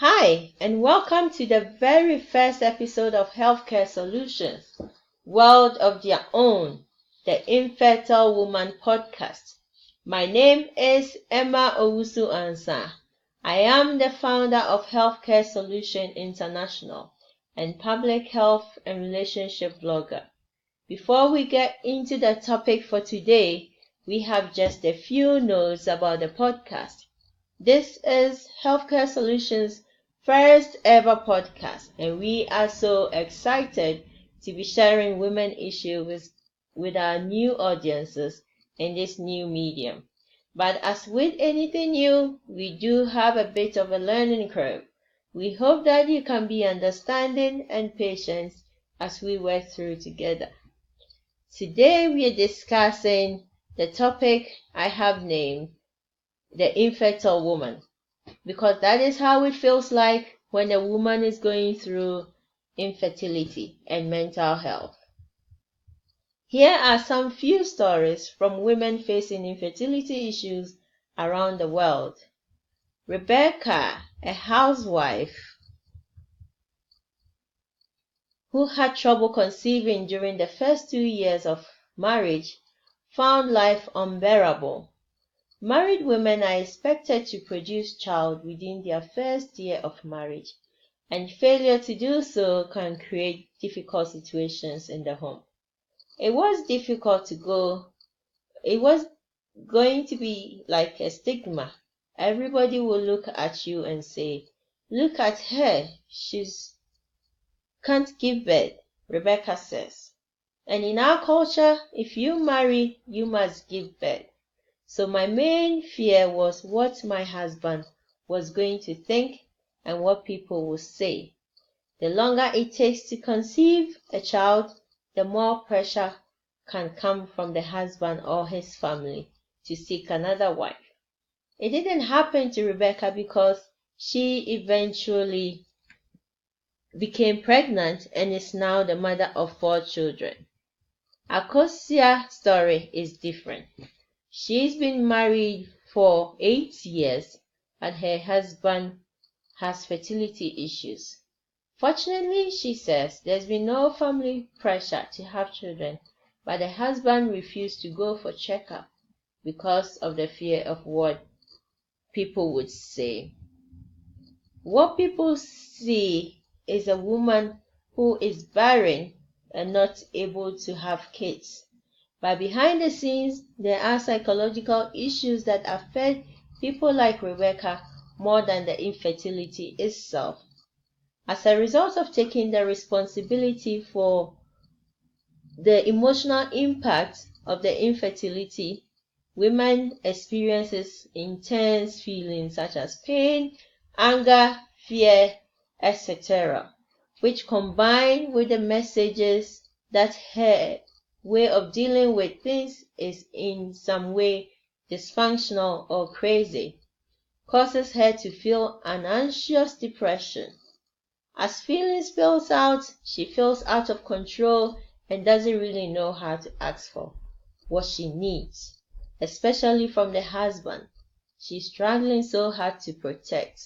Hi, and welcome to the very first episode of Healthcare Solutions, World of Their Own, the Infertile Woman podcast. My name is Emma Owusu Ansa. I am the founder of Healthcare Solution International and public health and relationship blogger. Before we get into the topic for today, we have just a few notes about the podcast. This is Healthcare Solutions' first ever podcast, and we are so excited to be sharing women issues with our new audiences in this new medium. But as with anything new, we do have a bit of a learning curve. We hope that you can be understanding and patient as we work through together. Today we are discussing the topic I have named the infertile woman, because that is how it feels like when a woman is going through infertility and mental health. Here are some few stories from women facing infertility issues around the world. Rebecca, a housewife who had trouble conceiving during the first 2 years of marriage, found life unbearable. Married women are expected to produce child within their first year of marriage, and failure to do so can create difficult situations in the home. It was going to be like a stigma. Everybody will look at you and say, "Look at her, she's can't give birth," Rebecca says. And in our culture, if you marry, you must give birth. So my main fear was what my husband was going to think and what people would say. The longer it takes to conceive a child, the more pressure can come from the husband or his family to seek another wife. It didn't happen to Rebecca because she eventually became pregnant and is now the mother of 4 children. Akosia's story is different. She's been married for 8 years, and her husband has fertility issues. Fortunately, she says, there's been no family pressure to have children, but the husband refused to go for checkup because of the fear of what people would say. What people see is a woman who is barren and not able to have kids. But behind the scenes, there are psychological issues that affect people like Rebecca more than the infertility itself. As a result of taking the responsibility for the emotional impact of the infertility, women experience intense feelings such as pain, anger, fear, etc., which combine with the messages that her way of dealing with things is in some way dysfunctional or crazy, causes her to feel an anxious depression. As feelings spills out, she feels out of control and doesn't really know how to ask for what she needs, especially from the husband she's struggling so hard to protect.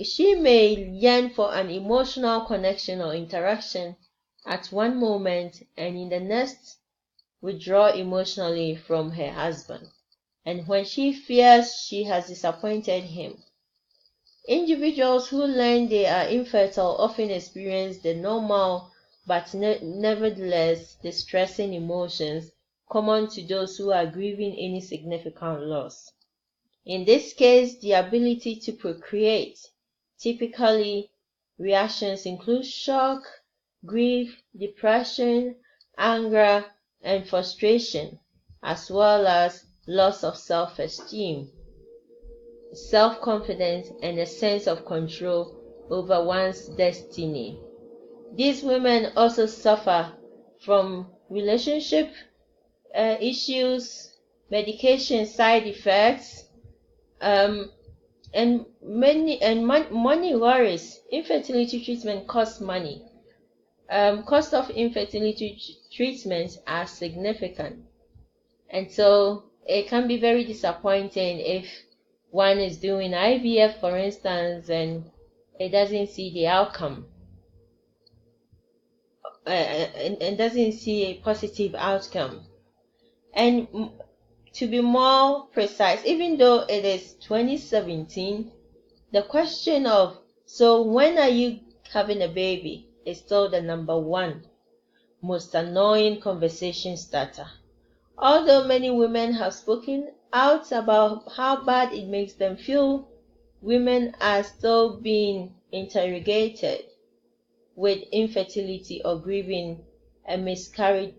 She may yearn for an emotional connection or interaction at one moment and in the next withdraw emotionally from her husband, and when she fears she has disappointed him. Individuals who learn they are infertile often experience the normal but nevertheless distressing emotions common to those who are grieving any significant loss. In this case, the ability to procreate. Typically, reactions include shock, grief, depression, anger, and frustration, as well as loss of self-esteem, self-confidence, and a sense of control over one's destiny. These women also suffer from relationship issues, medication side effects, and money worries. Infertility treatment costs money. Cost of infertility treatments are significant, and so it can be very disappointing if one is doing IVF, for instance, and it doesn't see the outcome, and doesn't see a positive outcome. And to be more precise, even though it is 2017, the question of, so when are you having a baby, is still the number one most annoying conversation starter. Although many women have spoken out about how bad it makes them feel, women are still being interrogated with infertility or grieving a miscarriage,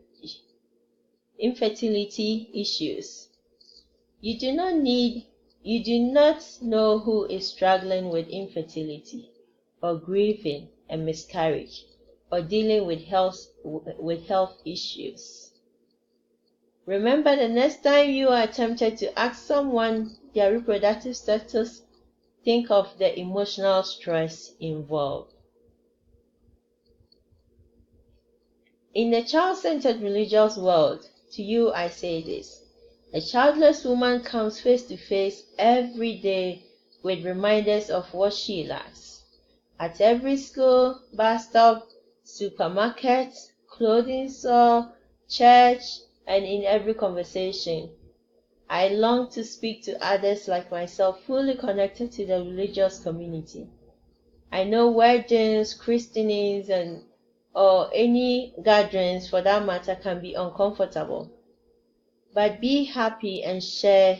infertility issues. You do not know who is struggling with infertility or grieving a miscarriage or dealing with health issues. Remember, the next time you are tempted to ask someone their reproductive status, think of the emotional stress involved. In the child-centered religious world, to you I say this: a childless woman comes face to face every day with reminders of what she lacks. At every school, bus stop, supermarket, clothing store, church, and in every conversation, I long to speak to others like myself fully connected to the religious community. I know weddings, christenings, or any gatherings for that matter can be uncomfortable, but be happy and share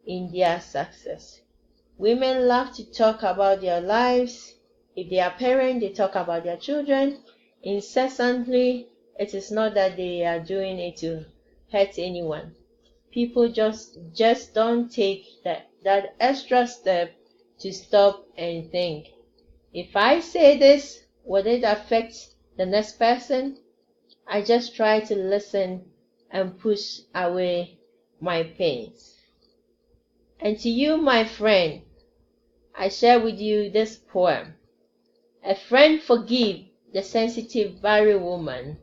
in their success. Women love to talk about their lives. If they are parents, they talk about their children incessantly. It is not that they are doing it to hurt anyone. People just don't take that extra step to stop and think, if I say this, will it affect the next person? I just try to listen and push away my pains. And to you, my friend, I share with you this poem. A friend forgive the sensitive barren woman.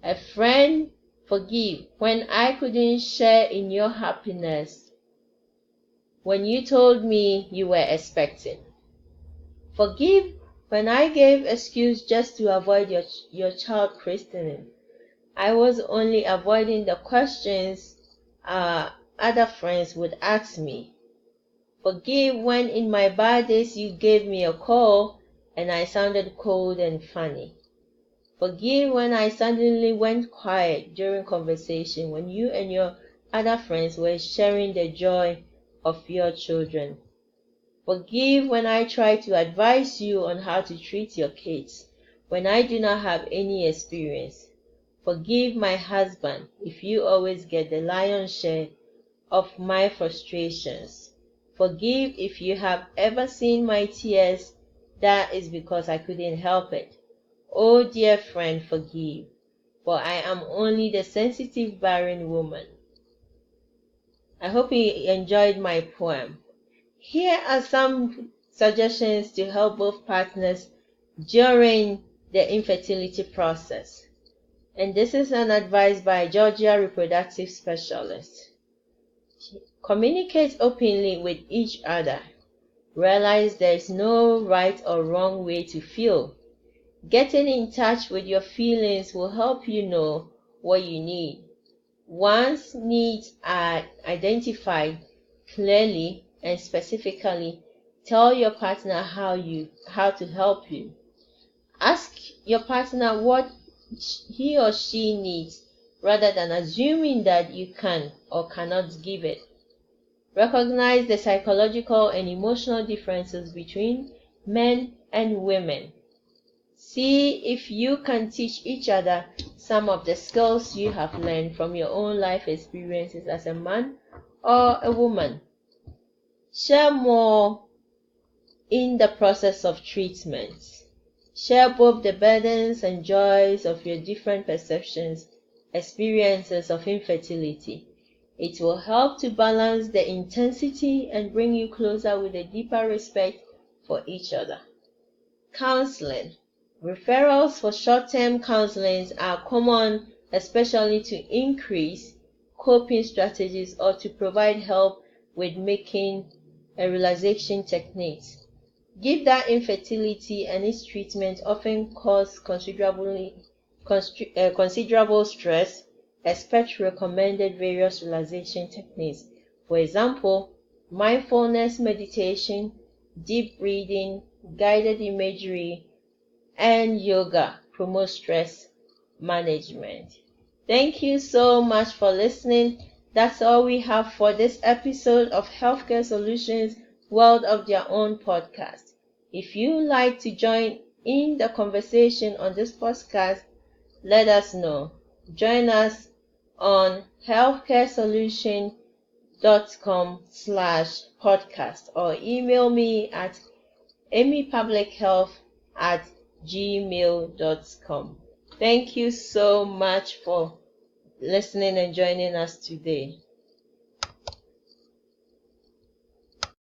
A friend forgive when I couldn't share in your happiness, when you told me you were expecting. Forgive when I gave excuse just to avoid your child christening. I was only avoiding the questions other friends would ask me. Forgive when in my bad days you gave me a call and I sounded cold and funny. Forgive when I suddenly went quiet during conversation when you and your other friends were sharing the joy of your children. Forgive when I try to advise you on how to treat your kids when I do not have any experience. Forgive my husband if you always get the lion's share of my frustrations. Forgive if you have ever seen my tears. That is because I couldn't help it. Oh dear friend, forgive, for I am only the sensitive barren woman. I hope you enjoyed my poem. Here are some suggestions to help both partners during the infertility process. And this is an advice by Georgia reproductive specialist. Communicate openly with each other. Realize there is no right or wrong way to feel. Getting in touch with your feelings will help you know what you need. Once needs are identified clearly and specifically, tell your partner how to help you. Ask your partner what he or she needs rather than assuming that you can or cannot give it. Recognize the psychological and emotional differences between men and women. See if you can teach each other some of the skills you have learned from your own life experiences as a man or a woman. Share more in the process of treatment. Share both the burdens and joys of your different experiences of infertility. It will help to balance the intensity and bring you closer with a deeper respect for each other. Counseling. Referrals for short-term counseling are common, especially to increase coping strategies or to provide help with making relaxation techniques. Give that infertility and its treatment often cause considerable stress. Expect recommended various relaxation techniques. For example, mindfulness meditation, deep breathing, guided imagery, and yoga promote stress management. Thank you so much for listening. That's all we have for this episode of Healthcare Solutions World of Their Own podcast. If you like to join in the conversation on this podcast, let us know. Join us on healthcaresolution.com/podcast or email me at amypublichealth@gmail.com. Thank you so much for listening and joining us today.